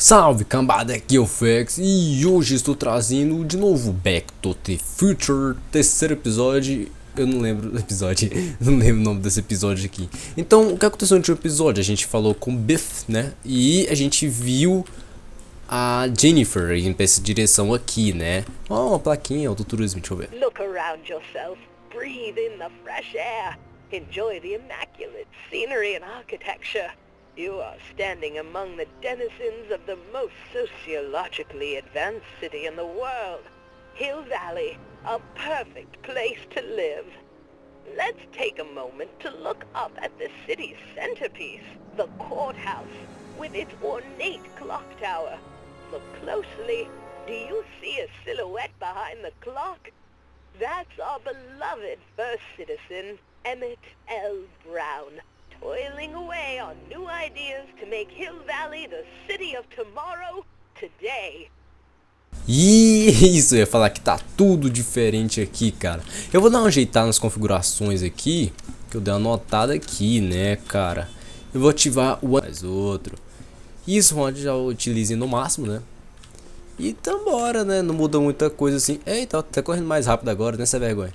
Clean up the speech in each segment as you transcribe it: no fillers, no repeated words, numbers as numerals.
Salve cambada, aqui é o Fex e hoje estou trazendo de novo Back to the Future, terceiro episódio. Eu não lembro do episódio, não lembro o nome desse episódio aqui. Então, o que aconteceu no último episódio? A gente falou com o Biff, né? E a gente viu a Jennifer indo pra essa direção aqui, né? Ó, uma plaquinha, autoturismo, deixa eu ver. Look around yourself, breathe in the fresh air, enjoy the immaculate scenery and architecture. You are standing among the denizens of the most sociologically advanced city in the world. Hill Valley, a perfect place to live. Let's take a moment to look up at the city's centerpiece, the courthouse, with its ornate clock tower. Look closely. Do you see a silhouette behind the clock? That's our beloved first citizen, Emmett L. Brown, toiling away on new ideas to make Hill Valley the city of tomorrow, today. Isso, eu ia falar que tá tudo diferente aqui, cara. Eu vou dar uma ajeitada nas configurações aqui, que eu dei uma notada aqui, né, cara. Eu vou ativar o mais outro. Isso onde já utilize no máximo, né? E então bora, né? Não muda muita coisa assim. Eita, tá correndo mais rápido agora, né? Essa vergonha.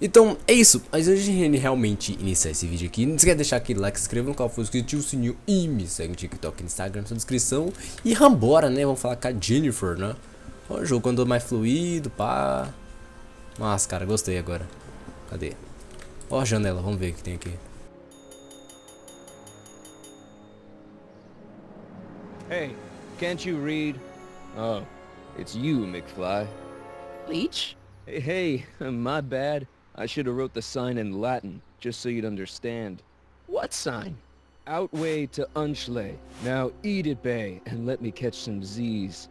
Então, é isso. Mas antes de realmente iniciar esse vídeo aqui, não esqueça de deixar aquele like, se inscreva no canal, ative o sininho e me segue no TikTok e no Instagram, na descrição. E vambora, né? Vamos falar com a Jennifer, né? Ó, o jogo andou mais fluido, pá. Nossa, cara, gostei agora. Cadê? Ó a janela, vamos ver o que tem aqui. Hey, can't you read? Oh, it's you, McFly. Leech? Hey, my bad. I should have wrote the sign in Latin, just so you'd understand. What sign? Outway to Unchley. Now eat it, Bay, and let me catch some Z's.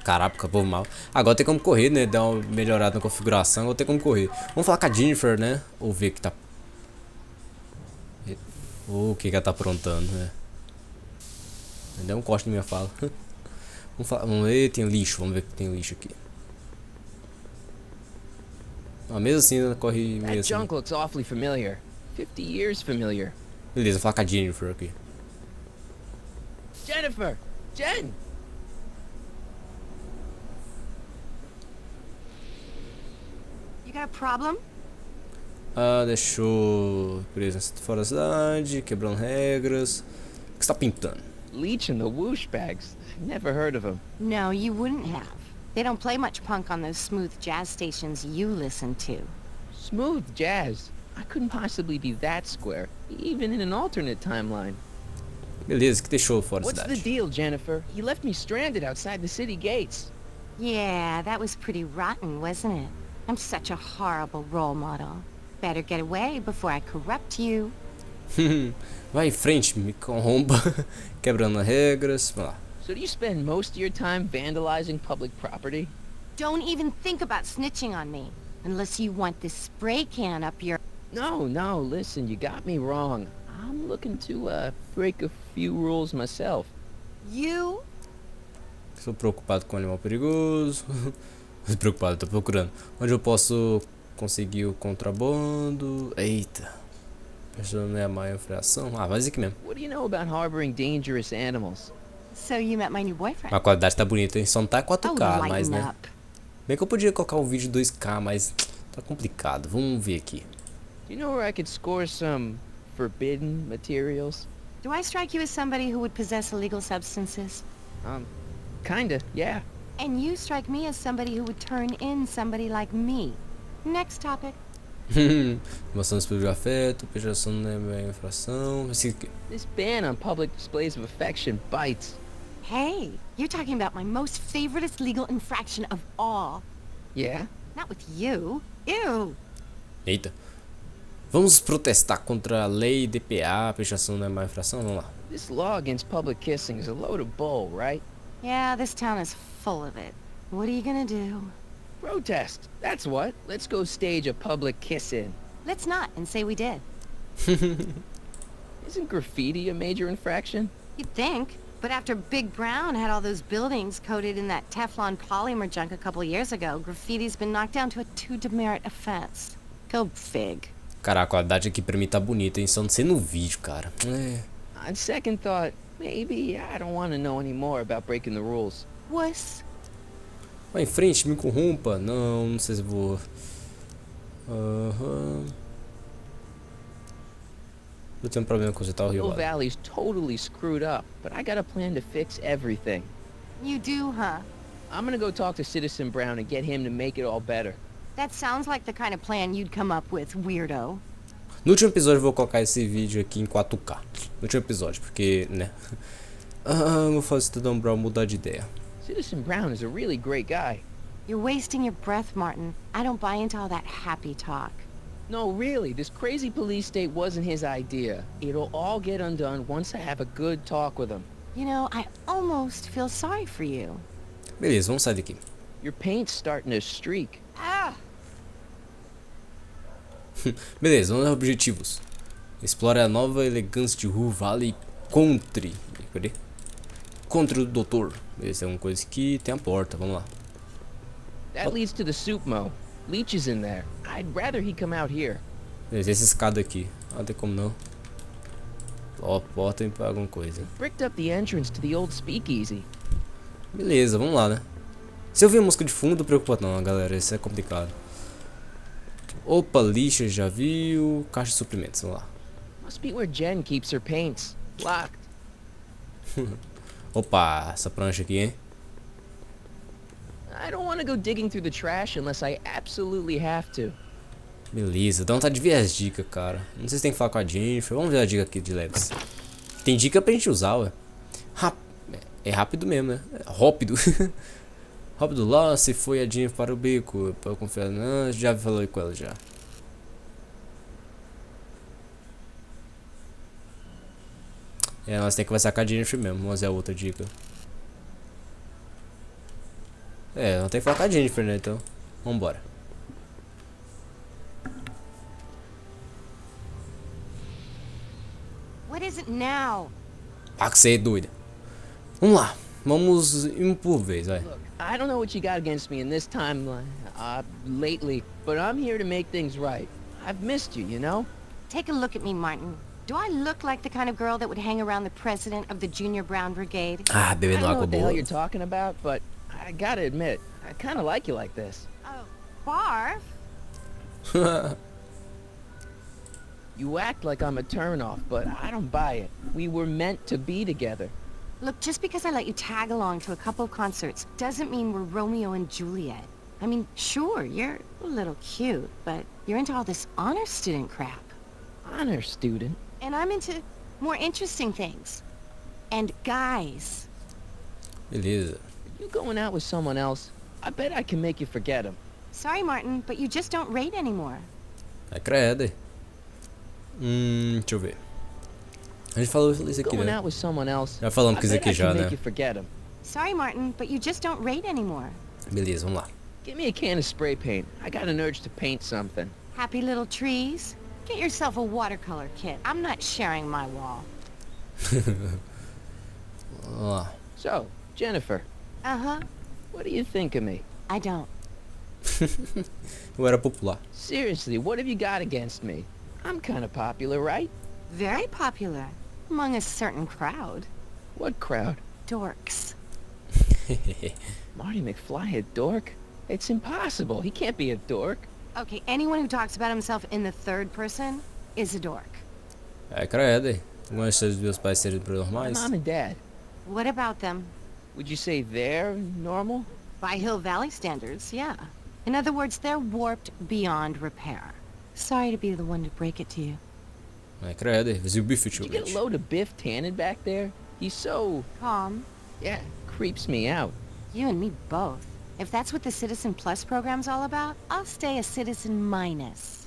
Caraca, povo mal. Agora tem como correr, né? Dar uma melhorada na configuração. Agora tem como correr. Vamos falar com a Jennifer, né? Ou ver que tá. O que ela tá aprontando, né? Deu um corte na minha fala. Vamos ver, tem lixo. Vamos ver que tem lixo aqui. Ah, mesmo assim, né? Corre meio That assim. junk looks awfully familiar. 50 years familiar. Beleza, vou falar com a Jennifer aqui. Jennifer! Jen! You got a problem? Ah, deixou preso fora da cidade, quebrando regras. O que você tá pintando? Leech and the whoosh bags. Never heard of them. No, you wouldn't have. They don't play much punk on those smooth jazz stations you listen to. Smooth jazz. I couldn't possibly be that square, even in an alternate timeline. Beleza, que deixou fora da What's the cidade? deal, Jennifer? You left me stranded outside the city gates. Yeah, that was pretty rotten, wasn't it? I'm such a horrible role model. Better get away before I corrupt you. Vai em frente, me corrompa. Quebrando as regras. Vamos lá. So do you spend most of your time vandalizing public property? Don't even think about snitching on me. Unless you want this spray can up your... No, listen, you got me wrong. I'm looking to, break a few rules myself. You? Estou preocupado com o animal perigoso. Preocupado, tô procurando. Onde eu posso conseguir o contrabando? Eita. Pessoa não é a maior infração. Ah, vai aqui mesmo. What do you know about harboring dangerous animals? So you met my new boyfriend? A qualidade tá bonita, hein? Só não tá 4K, Oh, mas lighten né? up. Bem que eu podia colocar um vídeo 2K, mas tá complicado. Vamos ver aqui. Do you know where I could score some forbidden materials? Do I strike you as somebody who would possess illegal substances? Kinda, yeah. And you strike me as somebody who would turn in somebody like me. Next topic. Demonstração de afeto, pejação não é minha infração. Esse aqui. This ban on public displays of affection bites. Hey, you're talking about my most favoriteest legal infraction of all. Yeah? Not with you. Ew. Eita. Vamos protestar contra a lei DPA, pejação não é minha infração. Vamos lá. This law against public kissing is a load of bull, right? Yeah, this town is full of it. What are you gonna do? Protest! That's what. Let's go stage a public kiss-in. Let's not and say we did. Isn't graffiti a major infraction? You'd think. But after Big Brown had all those buildings coated in that Teflon polymer junk a couple years ago, graffiti's been knocked down to a 2 demerit offense. Go fig. Cara, a qualidade aqui pra mim tá bonita, hein? Só não sei no vídeo, cara. É. On second thought, maybe I don't want to know any more about breaking the rules. Wuss. Vai em frente, me corrompa. Não, não sei se vou. Eu tenho um problema com consertar o Hill rio. Valley's totally screwed up, but I got a plan to fix everything. You do, huh? I'm gonna go talk to Citizen Brown and get him to make it all better. That sounds like the kind of plan you'd come up with, weirdo. No último episódio eu vou colocar esse vídeo aqui em 4K. No último episódio, porque, né? Vou fazer o Cidadão Brown mudar de ideia. Citizen Brown is a really great guy. You're wasting your breath, Martin. I don't buy into all that happy talk. No, really, this crazy police state wasn't his idea. It'll all get undone once I have a good talk with him. You know, I almost feel sorry for you. Beleza, vamos sair daqui. Your paint's starting to streak. Ah! Beleza, vamos aos objetivos. Explore a nova elegância de Hill Valley Country. Cadê? Contra o doutor. Beleza, é uma coisa que tem a porta, vamos lá. That leads to the soup mo. Leech is in there. I'd rather he come out here. Beleza, essa escada aqui. Ah, tem como não. Ó, porta para alguma coisa. Bricked up the entrance to the old speakeasy. Beleza, vamos lá, né? Se eu ouvir a música de fundo, preocupa não, galera. Isso é complicado. Opa, lixa, já viu. Caixa de suprimentos, vamos lá. Must be where Jen keeps her paints. Locked. Opa, essa prancha aqui, hein? I don't want to go digging through the trash unless I absolutely have to. Beleza, dá vontade de ver as dicas, cara. Não sei se tem que falar com a Jennifer. Vamos ver a dica aqui de leves. Tem dica pra gente usar, ué. É rápido mesmo, né? É rápido. Rápido lá, se foi a Jennifer para o beco. Pra eu confiar. Não, já falei com ela já. É, nós temos que conversar com a Jennifer mesmo. Vamos ver a outra dica. É, não tem que falar com a Jennifer, né? Então, vambora. What is it now? Ah, que você é doida. Vamos lá. Vamos um por vez, vai. Look, I don't know what you got against me in this time, lately, but I'm here to make things right. I've missed you, you know? Take a look at me, Martin. Do I look like the kind of girl that would hang around the president of the Junior Brown Brigade? Ah, I bebendo don't know água what the hell boa. you're talking about, but I gotta admit, I kinda like you like this. Oh, barf? You act like I'm a turnoff, but I don't buy it. We were meant to be together. Look, just because I let you tag along to a couple of concerts doesn't mean we're Romeo and Juliet. I mean, sure, you're a little cute, but you're into all this honor student crap. Honor student? And I'm into more interesting things. And guys. Beleza. You going out with someone else? I bet I can make you forget him. Sorry, Martin, but you just don't rate anymore. É credo. Deixa eu ver. A gente falou isso aqui, Going né? out with someone else. Já falamos I que isso bet aqui I já, can né? make you forget him. Sorry, Martin, but you just don't rate anymore. Beleza, vamos lá. Give me a can of spray paint. I got an urge to paint something. Happy little trees? Get yourself a watercolor kit. I'm not sharing my wall. Vamos lá. So, Jennifer, Uh-huh. what do you think of me? I don't. Eu era popular. Seriously, what have you got against me? I'm kind of popular, right? Very popular. Among a certain crowd. What crowd? Dorks. Marty McFly a dork? It's impossible. He can't be a dork. Okay, anyone who talks about himself in the third person is a dork. É credo. Gosta dos meus pais serem My normais? mom and dad. What about them? Would you say they're normal? By Hill Valley standards, yeah. In other words, they're warped beyond repair. Sorry to be the one to break it to you. É credo. Mas e o bife, Did you tio? get a load of Biff Tannen back there? He's so, Calm. yeah, creeps me out. You and me both. If that's what the Citizen Plus program's all about, I'll stay a Citizen Minus.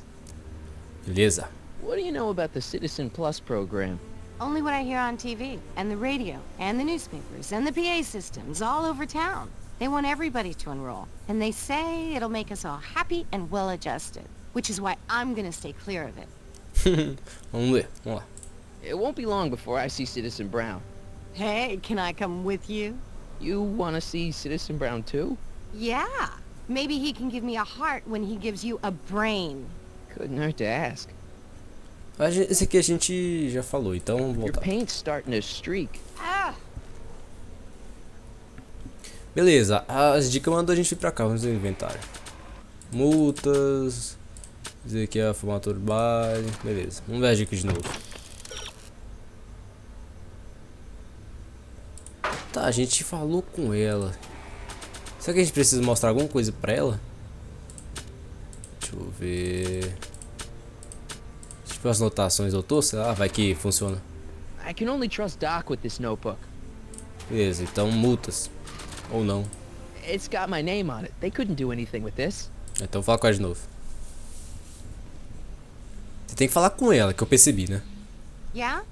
Beleza. What do you know about the Citizen Plus program? Only what I hear on TV, and the radio, and the newspapers, and the PA systems all over town. They want everybody to enroll, and they say it'll make us all happy and well-adjusted, which is why I'm gonna stay clear of it. Vamos ver. Vamos lá. It won't be long before I see Citizen Brown. Hey, can I come with you? You want to see Citizen Brown too? Yeah. Maybe he can give me a heart when he gives you a brain. Couldn't hurt to ask. Esse aqui a gente já falou, então vamos Your voltar. paint's starting to streak. Beleza, as dicas mandam a gente ir pra cá, vamos ver o inventário. Multas. Dizer aqui é a formatura do baile. Beleza, vamos ver as dicas de novo. Tá, a gente falou com ela. Será que a gente precisa mostrar alguma coisa pra ela? Deixa eu ver. Tipo as notações, doutor, sei lá, vai que funciona. I can only trust Doc with this notebook. Beleza, então multas. Ou não. It's got my name on it. They couldn't do anything with this. Então fala com ela de novo. Você tem que falar com ela, que eu percebi, né? Yeah?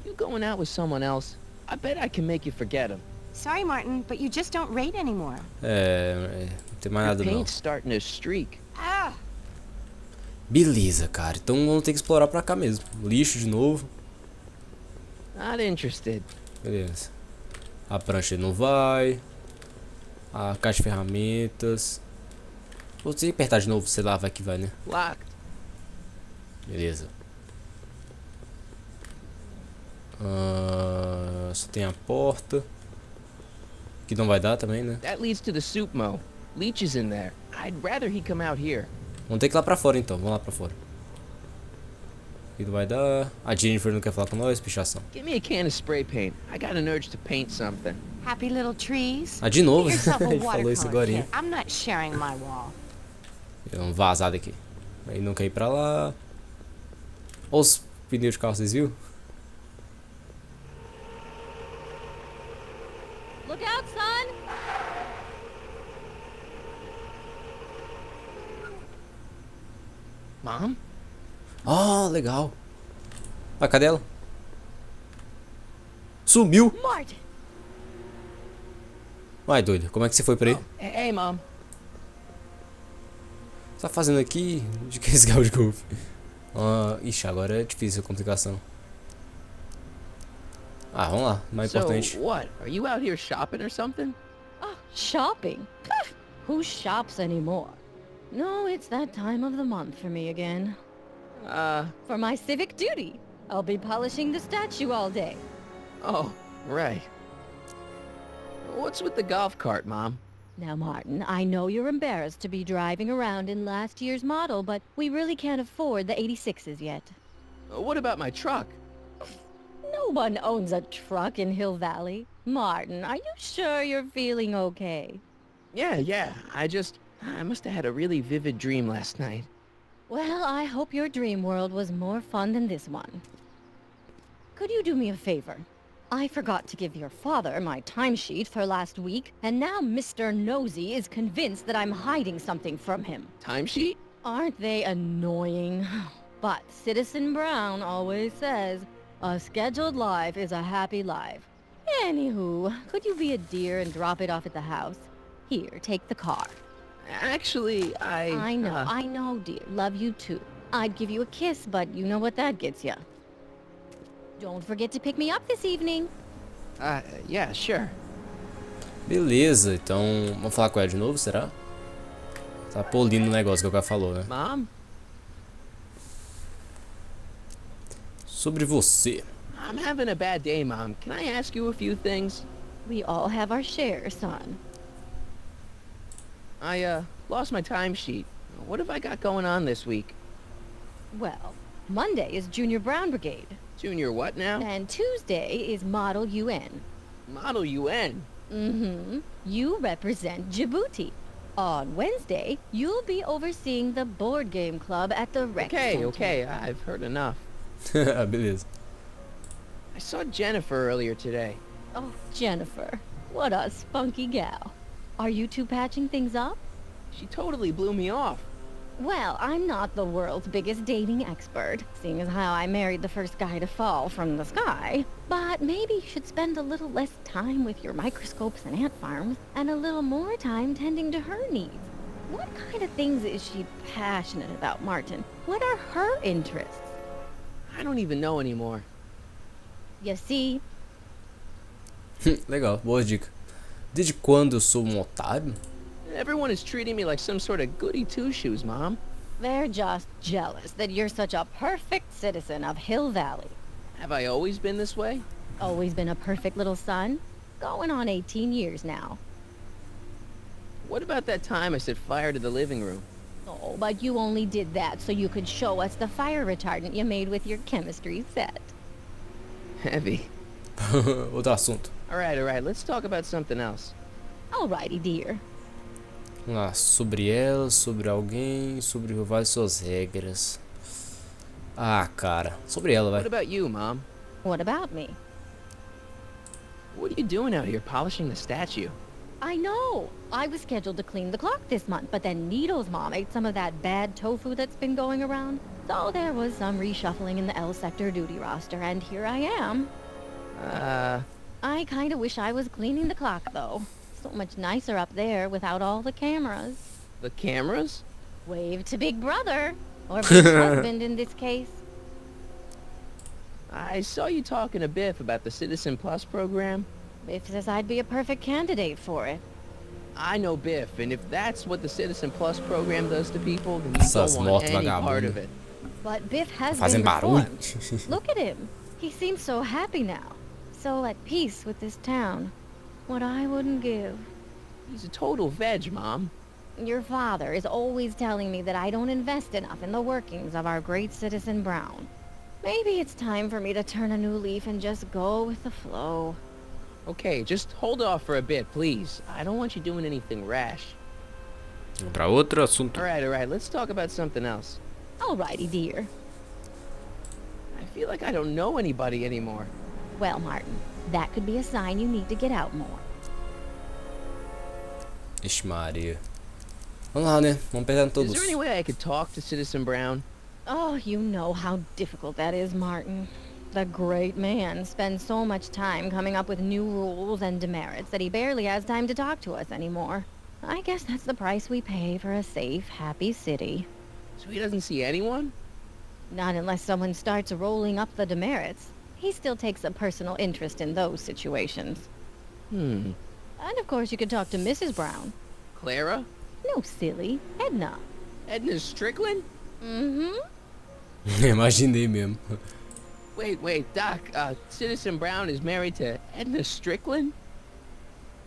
You going out with someone else? I bet I can make you forget him. Sorry, Martin, but you just don't rate anymore. Não tem mais Your nada não. paint's starting to streak. Beleza, cara. Então vamos ter que explorar pra cá mesmo. Lixo de novo. Not interested. Beleza. A prancha não vai. A caixa de ferramentas. Vou ter que apertar de novo, sei lá, vai que vai, né? Locked. Beleza. Só tem a porta. Que não vai dar também, né? That leads to the soup mo. Leech is in there. I'd rather he come out here. Vamos ter que ir lá pra fora então, vamos lá pra fora. Aqui não vai dar. A Jennifer não quer falar com nós, pichação. Give me a can of spray paint. I got an urge to paint something. Happy little trees. Ah, de novo? Get yourself a Ele falou isso watercolor agora. kit. I'm not sharing my wall. Vamos vazar daqui. Aí não quer ir pra lá. Olha os pneus de carro, vocês viram? Look out, son! Mom? Ah, legal. Ah, cadê ela? Sumiu. Martin! Vai, doida. Como é que você foi pra aí? Hey, Mom. O que você tá fazendo aqui? De que esse carro de golfe? Ixi, agora é difícil a complicação. Ah, vamos lá. Mais So, importante. what? Are you out here shopping or something? Oh, shopping? Who shops anymore? No, it's that time of the month for me again. For my civic duty. I'll be polishing the statue all day. Oh, right. What's with the golf cart, Mom? Now, Martin, I know you're embarrassed to be driving around in last year's model, but we really can't afford the 86s yet. What about my truck? No one owns a truck in Hill Valley. Martin, are you sure you're feeling okay? Yeah. I must have had a really vivid dream last night. Well, I hope your dream world was more fun than this one. Could you do me a favor? I forgot to give your father my timesheet for last week, and now Mr. Nosy is convinced that I'm hiding something from him. Timesheet? Aren't they annoying? But Citizen Brown always says, a scheduled life is a happy life. Anywho, could you be a dear and drop it off at the house? Here, take the car. Actually, I know, dear. Love you too. I'd give you a kiss, but you know what that gets ya. Don't forget to pick me up this evening. Yeah, sure. Beleza, então vamos falar com ela de novo, será? Tá polindo o negócio que o cara falou, né? Mom? Sobre você. I'm having a bad day, Mom. Can I ask you a few things? We all have our share, son. I, lost my timesheet. What have I got going on this week? Well, Monday is Junior Brown Brigade, Junior what now? and Tuesday is Model UN. Model UN. Mm-hmm. You represent Djibouti. On Wednesday, you'll be overseeing the board game club at the rec center. Okay, I've heard enough. Beleza. I saw Jennifer earlier today. Oh, Jennifer. What a spunky gal. Are you two patching things up? She totally blew me off. Well, I'm not the world's biggest dating expert, seeing as how I married the first guy to fall from the sky. But maybe you should spend a little less time with your microscopes and ant farms, and a little more time tending to her needs. What kind of things is she passionate about, Martin? What are her interests? I don't even know anymore. You see? Legal, boa dica. Desde quando eu sou um otário? Everyone is treating me like some sort of goody two-shoes, Mom. They're just jealous that you're such a perfect citizen of Hill Valley. Have I always been this way? Always been a perfect little son. Going on 18 years now. What about that time I set fire to the living room? Oh, but you only did that so you could show us the fire retardant you made with your chemistry set. Heavy. Outro assunto. Alright, let's talk about something else. Alrighty, dear. Vamos lá, sobre ela, sobre alguém, sobre várias suas regras. Ah, cara, sobre ela, vai. What about you, Mom? What about me? What are you doing out here polishing the statue? I know. I was scheduled to clean the clock this month, but then Nito's mom ate some of that bad tofu that's been going around. So there was some reshuffling in the L sector duty roster, and here I am. I kinda wish I was cleaning the clock, though. So much nicer up there without all the cameras. The cameras? Wave to Big Brother. Or Big Husband in this case. I saw you talking to Biff about the Citizen Plus program. Biff says I'd be a perfect candidate for it. I know Biff, and if that's what the Citizen Plus program does to people, then you Essas don't want motos any part vagabundas. of it. But Biff has Fazem been barulho. reformed. Look at him. He seems so happy now. So at peace with this town. What I wouldn't give. He's a total veg, Mom. Your father is always telling me that I don't invest enough in the workings of our great citizen Brown. Maybe it's time for me to turn a new leaf and just go with the flow. Okay, just hold off for a bit, please. I don't want you doing anything rash. Vamos pra outro assunto. Alright, let's talk about something else. Alrighty, dear. I feel like I don't know anybody anymore. Well, Martin, that could be a sign you need to get out more. Ixi, Maria. Vamos lá, né? Vamos pegar Is todos. there any way I could talk to Citizen Brown? Oh, you know how difficult that is, Martin. The great man spends so much time coming up with new rules and demerits that he barely has time to talk to us anymore. I guess that's the price we pay for a safe, happy city. So he doesn't see anyone? Not unless someone starts rolling up the demerits. He still takes a personal interest in those situations. Hmm. And of course you could talk to Mrs. Brown. Clara? No, silly. Edna. Edna Strickland? Mm-hmm. Imaginei mesmo. Wait, Doc, Citizen Brown is married to Edna Strickland?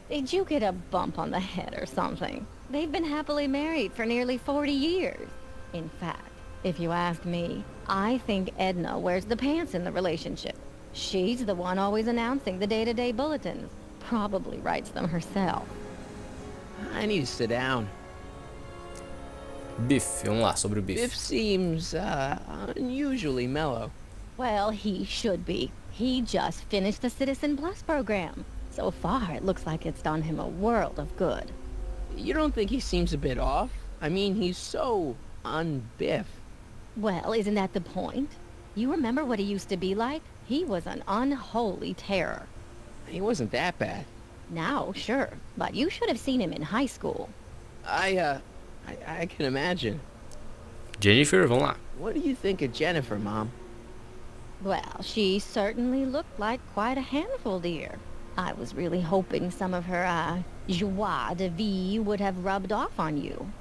Did you get a bump on the head or something? They've been happily married for nearly 40 years. In fact, if you ask me, I think Edna wears the pants in the relationship. She's the one always announcing the day-to-day bulletins. Probably writes them herself. I need to sit down. Biff, vamos lá, sobre o Biff Biff. seems, unusually mellow. Well, he should be. He just finished the Citizen Plus program. So far, it looks like it's done him a world of good. You don't think he seems a bit off? I mean, he's so un-Biff. Well, isn't that the point? You remember what he used to be like? He was an unholy terror. He wasn't that bad. Now, sure, but you should have seen him in high school. I can imagine. Jennifer, vamos lá. What do you think of Jennifer, Mom? Well, she certainly looked like quite a handful, dear. I was really hoping some of her, joie de vivre would have rubbed off on you.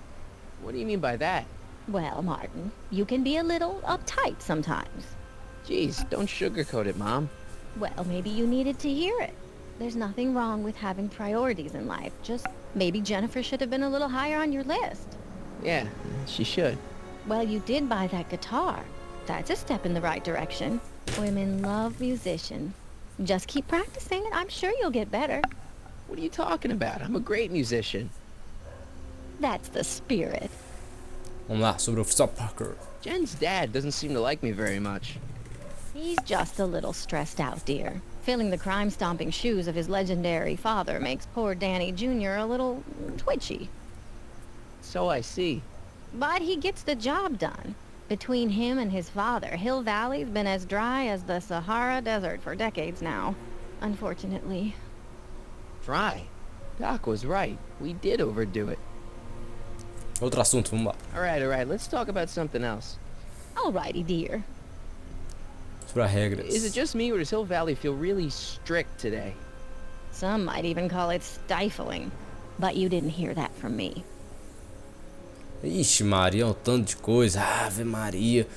What do you mean by that? Well, Martin, you can be a little uptight sometimes. Jeez, don't sugarcoat it, Mom. Well, maybe you needed to hear it. There's nothing wrong with having priorities in life. Just maybe Jennifer should have been a little higher on your list. Yeah, she should. Well, you did buy that guitar. That's a step in the right direction. Women love musicians. Just keep practicing and I'm sure you'll get better. What are you talking about? I'm a great musician. That's the spirit. Vamos lá, sobre o oficial Parker. Jen's dad doesn't seem to like me very much. He's just a little stressed out, dear. Filling the crime-stomping shoes of his legendary father makes poor Danny Jr. a little twitchy. So I see. But he gets the job done. Between him and his father, Hill Valley's been as dry as the Sahara Desert for decades now. Unfortunately. Dry. Doc was right. We did overdo it. Outro assunto, vamos lá. Alright, let's talk about something else. Alrighty, dear. Sobre as regras. Is it just me or does Hill Valley feel really strict today? Some might even call it stifling. But you didn't hear that from me. Ixi Maria, um tanto de coisa. Ave Maria.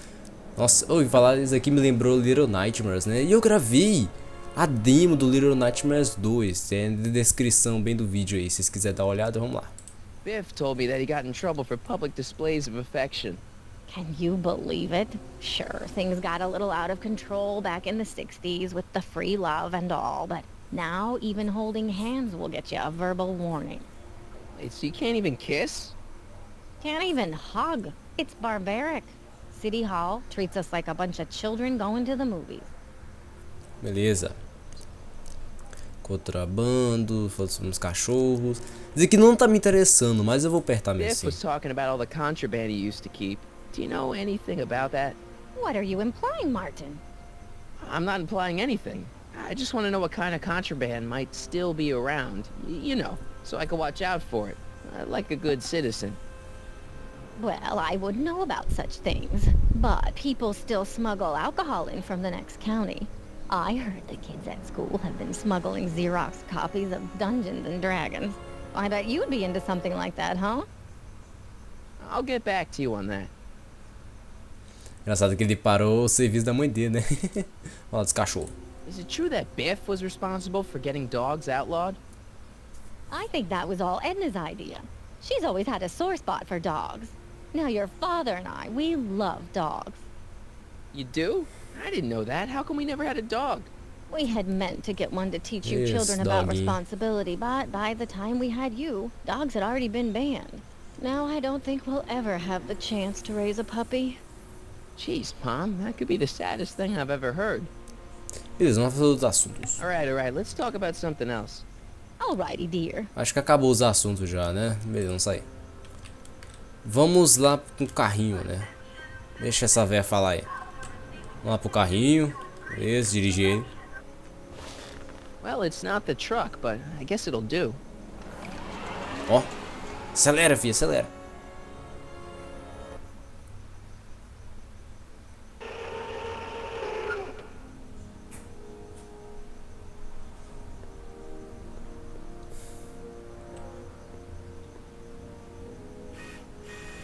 Nossa, ouvi falar isso aqui me lembrou Little Nightmares, né? E eu gravei a demo do Little Nightmares 2. Tem na descrição bem do vídeo aí. Se vocês quiserem dar uma olhada, vamos lá. Biff told me that he got in trouble for public displays of affection. Can you believe it? Sure, things got a little out of control back in the 60s with the free love and all, but now even holding hands will get you a verbal warning. Wait, so you can't even kiss? Can't even hug. It's barbaric. City Hall treats us like a bunch of children going to the movies. Beleza. Contrabando, falando sobre uns cachorros. Dizer que não tá me interessando, mas eu vou apertar mesmo Biff assim. was talking about all the contraband he used to keep. Do you know anything about that? What are you implying, Martin? I'm not implying anything. I just want to know what kind of contraband might still be around. You know, so I can watch out for it. Like a good citizen. Well, I wouldn't know about such things, but people still smuggle alcohol in from the next county. I heard the kids at school have been smuggling Xerox copies of Dungeons and Dragons. I bet you'd be into something like that, huh? I'll get back to you on that. Engraçado que ele parou o serviço da mãe dele, né? Olha dos cachorros. Is it true that Biff was responsible for getting dogs outlawed? I think that was all Edna's idea. She's always had a sore spot for dogs. Now your father and I, we love dogs. You do? I didn't know that. How come we never had a dog? We had meant to get one to teach you Yes, children about doggy. responsibility, but by the time we had you, dogs had already been banned. Now I don't think we'll ever have the chance to raise a puppy. Jeez, Mom, that could be the saddest thing I've ever heard. Beleza, vamos fazer outros assuntos. Alright, let's talk about something else. Alrighty, dear. Acho que acabou os assuntos já, né? Beleza, vamos sair. Vamos lá com o carrinho, né? Deixa essa véia falar aí. Vamos lá pro carrinho. Beleza, dirigir ele. Well, it's not the truck, but I guess it'll do. Ó. Acelera, filha, acelera.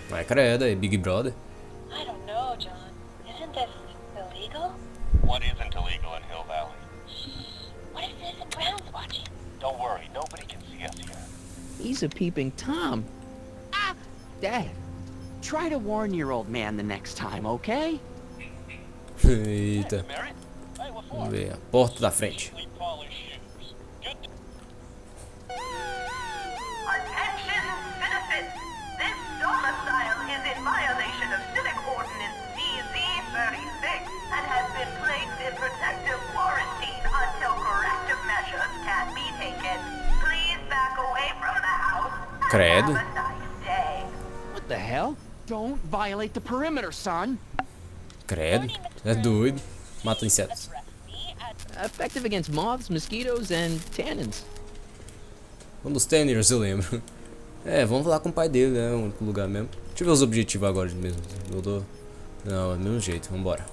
Vai, credo, aí, Big Brother. I don't know, John. Isn't this illegal? What isn't illegal in Hill Valley? What if Citizen Brown's watching? Don't worry, nobody can see us here. He's a peeping Tom. Ah! Dad. Try to warn your old man the next time, okay? Eita. Merritt? Hey, what for? Vamos ver, a porta da frente. Neatly polished shoes. Good to Attention, citizens! This domicile is in violation of Civic Ordinance CZ-36 and has been placed in protective quarantine until corrective measures can be taken. Please back away from the house and Credo. have a nice day. What the hell? Don't violate the perimeter, son. Credo. É doido. Mata insetos. Effective against moths, mosquitoes, and tannins. Um dos Tenhos, eu lembro. É, vamos lá com o pai dele, né? O único lugar mesmo. Deixa eu ver os objetivos agora mesmo. Mudou? Não, é do mesmo jeito. Vambora.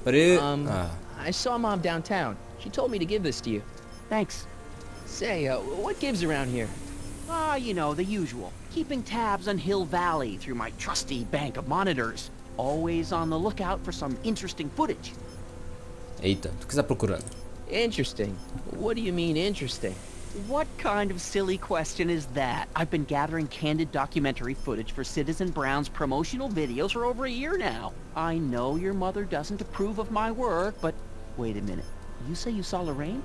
Peraí. Ah, I saw Mom downtown. She told me to give this to you. Thanks. Say, what gives around here? Ah, you know, the usual. Keeping tabs on Hill Valley through my trusty bank of monitors. Always on the lookout for some interesting footage. eita, o que você tá procurando? Interesting. What do you mean interesting? What kind of silly question is that? I've been gathering candid documentary footage for Citizen Brown's promotional videos for over a year now. I know your mother doesn't approve of my work, but wait a minute. You say you saw Lorraine?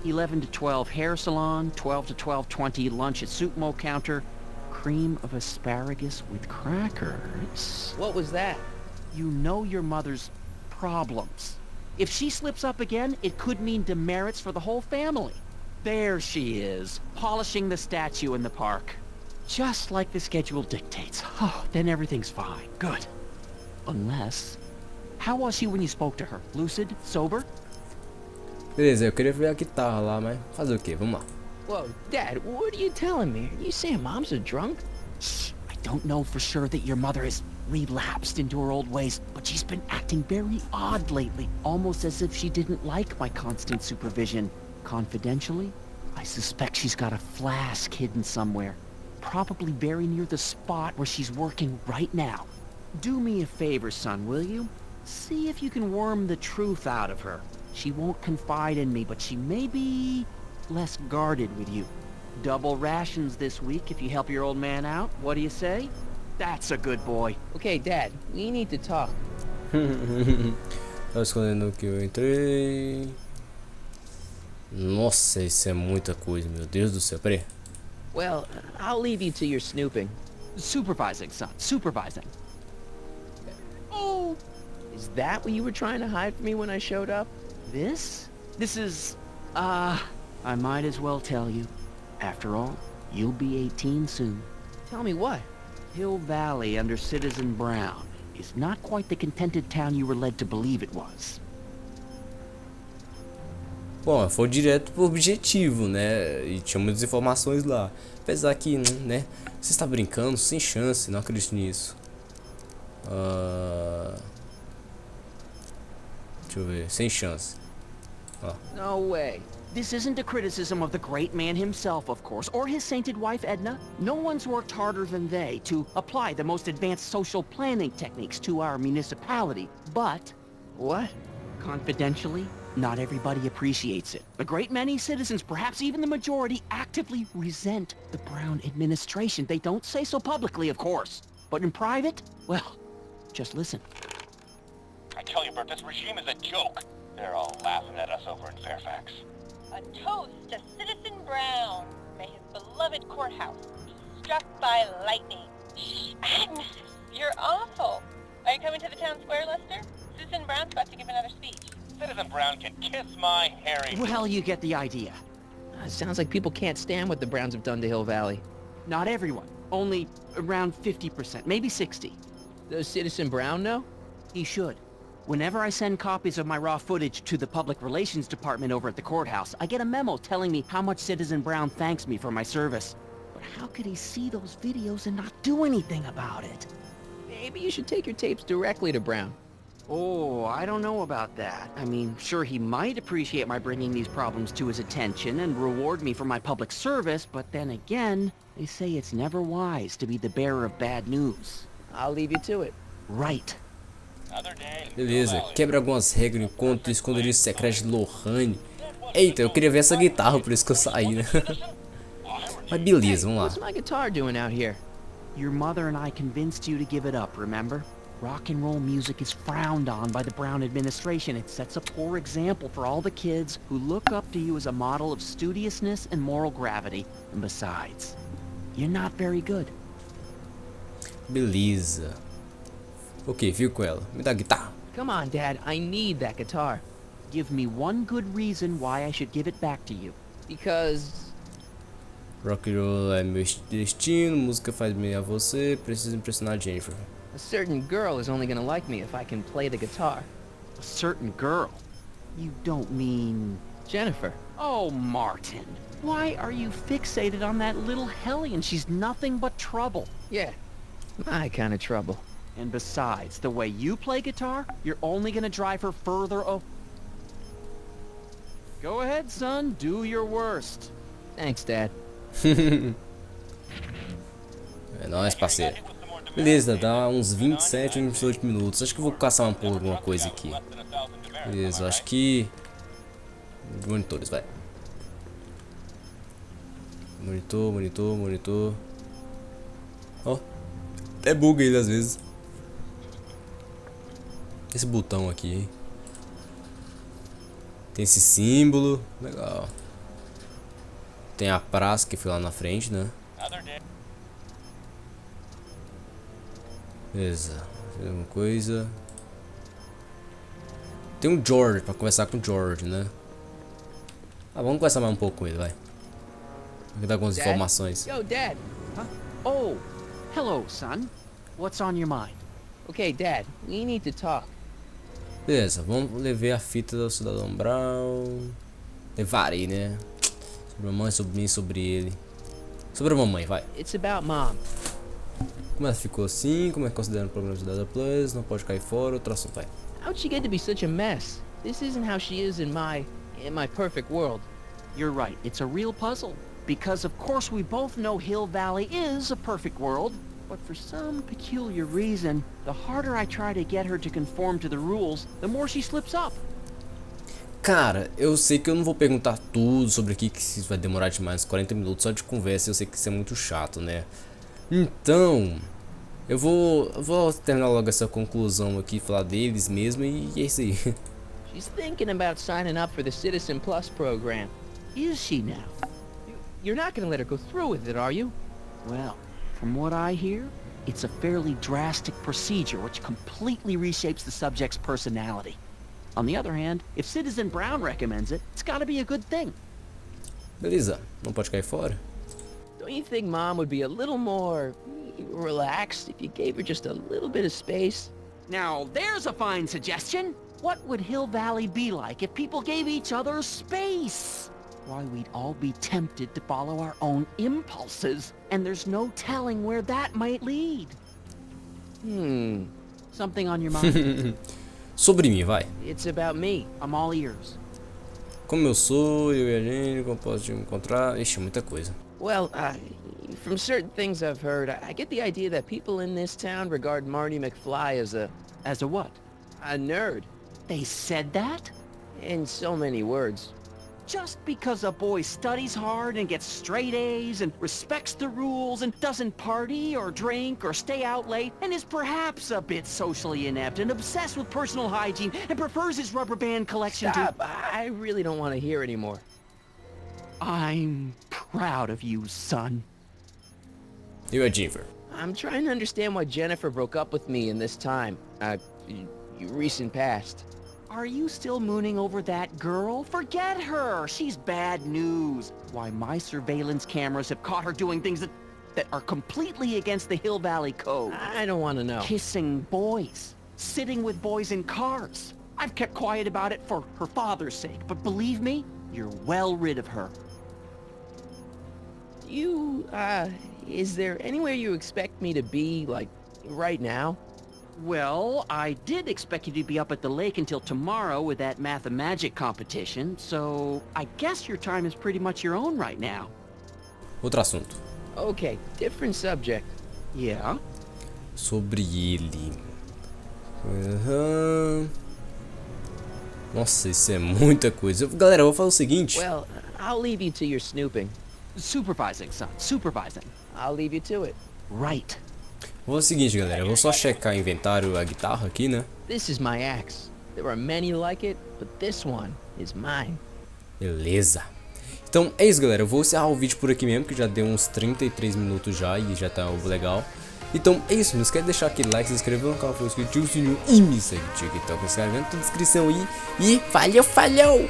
11 to 12 hair salon, 12 to 12:20 lunch at soup mo counter, cream of asparagus with crackers. What was that? You know your mother's problems. If she slips up again, it could mean demerits for the whole family. There she is, polishing the statue in the park. Just like the schedule dictates. Oh, then everything's fine. Good. Unless... How was she when you spoke to her? Lucid? Sober? Beleza, eu queria ver a guitarra lá, mas fazer o quê? Vamos lá. Whoa, Dad, what are you telling me? Are you saying Mom's a drunk? Shh. I don't know for sure that your mother has relapsed into her old ways, but she's been acting very odd lately, almost as if she didn't like my constant supervision. Confidentially, I suspect she's got a flask hidden somewhere. probably very near the spot where she's working right now. Do me a favor, son, will you? See if you can worm the truth out of her. She won't confide in me, but she may be less guarded with you. Double rations this week if you help your old man out. What do you say? That's a good boy. Okay, Dad, we need to talk. Tava escondendo que eu entrei. Nossa, isso é muita coisa, meu Deus do céu. Peraí. Well, I'll leave you to your snooping. Supervising, son. Supervising. Oh! Is that what you were trying to hide from me when I showed up? This? This is... I might as well tell you. After all, you'll be 18 soon. Tell me what? Hill Valley under Citizen Brown is not quite the contented town you were led to believe it was. Bom, foi direto pro objetivo, né? E tinha muitas informações lá. Apesar que, né? Você está brincando, sem chance, não acredito nisso. Deixa eu ver, sem chance. No way. This isn't a criticism of the great man himself, of course, or his sainted wife, Edna. No one's worked harder than they to apply the most advanced social planning techniques to our municipality, but... What? Confidentially, not everybody appreciates it. A great many citizens, perhaps even the majority, actively resent the Brown administration. They don't say so publicly, of course. But in private, well, just listen. I tell you, Bert, this regime is a joke. They're all laughing at us over in Fairfax. A toast to Citizen Brown. May his beloved courthouse be struck by lightning. Shh, Agnes, you're awful. Are you coming to the town square, Lester? Citizen Brown's about to give another speech. Citizen Brown can kiss my hairy... Well, you get the idea. Sounds like people can't stand what the Browns have done to Hill Valley. Not everyone. Only around 50%, maybe 60. Does Citizen Brown know? He should. Whenever I send copies of my raw footage to the Public Relations Department over at the courthouse, I get a memo telling me how much Citizen Brown thanks me for my service. But how could he see those videos and not do anything about it? Maybe you should take your tapes directly to Brown. Oh, I don't know about that. I mean, sure, he might appreciate my bringing these problems to his attention and reward me for my public service, but then again, they say it's never wise to be the bearer of bad news. I'll leave you to it. Right. Beleza, quebra algumas regras, encontra o esconderijo secreto de Lohane. Eita, eu queria ver essa guitarra, por isso que eu saí, né? Mas beleza, vamos lá. What's my guitar doing out here? Your mother and I convinced you to give it up, remember? Rock and roll music is frowned on by the Brown administration. It sets a poor example for all the kids who look up to you as a model of studiousness and moral gravity. And besides, you're not very good. Beleza. Ok, fico com ela. Me dá a guitarra. Come on, Dad. I need that guitar. Give me one good reason why I should give it back to you. Because... Rock and roll é meu destino, música faz bem a você, preciso impressionar a Jennifer. a certain girl is only gonna like me if I can play the guitar. A certain girl? You don't mean... Jennifer. Oh, Martin. Why are you fixated on that little hellion? She's nothing but trouble. Yeah, my kind of trouble. And besides, the way you play guitar, you're only gonna drive her further Go ahead, son. Do your worst. Thanks, Dad. É nóis, parceiro. Beleza, dá uns 27, 28 minutos. Acho que eu vou caçar por alguma coisa aqui. Beleza, acho que... monitores, vai. Monitor. Ó, até buga ele às vezes. Esse botão aqui, hein? Tem esse símbolo, legal. Tem a praça que foi lá na frente, né? Beleza, alguma coisa. Tem um George pra conversar com o George, né? Ah, vamos conversar mais um pouco com ele, vai. Vou dar algumas informações. Yo, Dad. Huh? Oh, hello, son. What's on your mind? Okay, Dad, we need to talk. Beleza, vamos levar a fita do cidadão Brown. Levarei, né? Sobre a mamãe, sobre mim, sobre ele. Sobre a mamãe, vai. It's about Mom. Como ela ficou assim, como é considerado o problema de Dada Plus, não pode cair fora, outro assunto, vai. How'd she get to be such a mess? This isn't how she is in my perfect world. You're right, it's a real puzzle. because of course we both know Hill Valley is a perfect world, but for some peculiar reason, the harder I try to get her to conform to the rules, the more she slips up. Cara, eu sei que eu não vou perguntar tudo sobre aqui, que isso vai demorar demais, 40 minutos só de conversa, eu sei que isso é muito chato, né? Então, eu vou terminar logo essa conclusão aqui, falar deles mesmo, e é isso aí. She's thinking about signing up for the Citizen Plus program. Is she now? You're not gonna let her go through with it, are you? Well, from what I hear, it's a fairly drastic procedure which completely reshapes the subject's personality. On the other hand, if Citizen Brown recommends it, it's gotta be a good thing. Beleza, não pode cair fora? Don't you think Mom would be a little more relaxed if you gave her just a little bit of space? Now, there's a fine suggestion. What would Hill Valley be like if people gave each other space? Why, we'd all be tempted to follow our own impulses, and there's no telling where that might lead. Something on your mind? Sobre mim, vai. It's about me. I'm all ears. Como eu sou, eu e a gente, como posso te encontrar? Ixi, muita coisa. Well, from certain things I've heard, I get the idea that people in this town regard Marty McFly as a... As a what? A nerd. They said that? In so many words. Just because a boy studies hard and gets straight A's and respects the rules and doesn't party or drink or stay out late and is perhaps a bit socially inept and obsessed with personal hygiene and prefers his rubber band collection Stop! I really don't want to hear anymore. I'm proud of you, son. Eu e a Jennifer. I'm trying to understand why Jennifer broke up with me in this time. Recent past. Are you still mooning over that girl? Forget her! She's bad news. Why, my surveillance cameras have caught her doing things that are completely against the Hill Valley Code. I don't want to know. Kissing boys. Sitting with boys in cars. I've kept quiet about it for her father's sake, but believe me, you're well rid of her. Is there anywhere you expect me to be, like, right now? Well, I did expect you to be up at the lake until tomorrow with that math-and-magic competition, so I guess your time is pretty much your own right now. Outro assunto. Okay, different subject. Yeah? Sobre ele. Nossa, isso é muita coisa. Galera, eu vou fazer o seguinte. Well, I'll leave you to your snooping. Supervising, son. Supervising. I'll leave you to it. Right. Vou fazer o seguinte, galera. Eu vou só checar o inventário, a guitarra aqui, né? This is my axe. There are many like it, but this one is mine. Beleza. Então é isso, galera. Eu vou encerrar o vídeo por aqui mesmo, que já deu uns 33 minutos já e já tá legal. Então é isso. Não esquece de deixar aquele like, se inscrever no canal, ativa o sininho e me segue no TikTok, Instagram, na descrição aí. E falhou!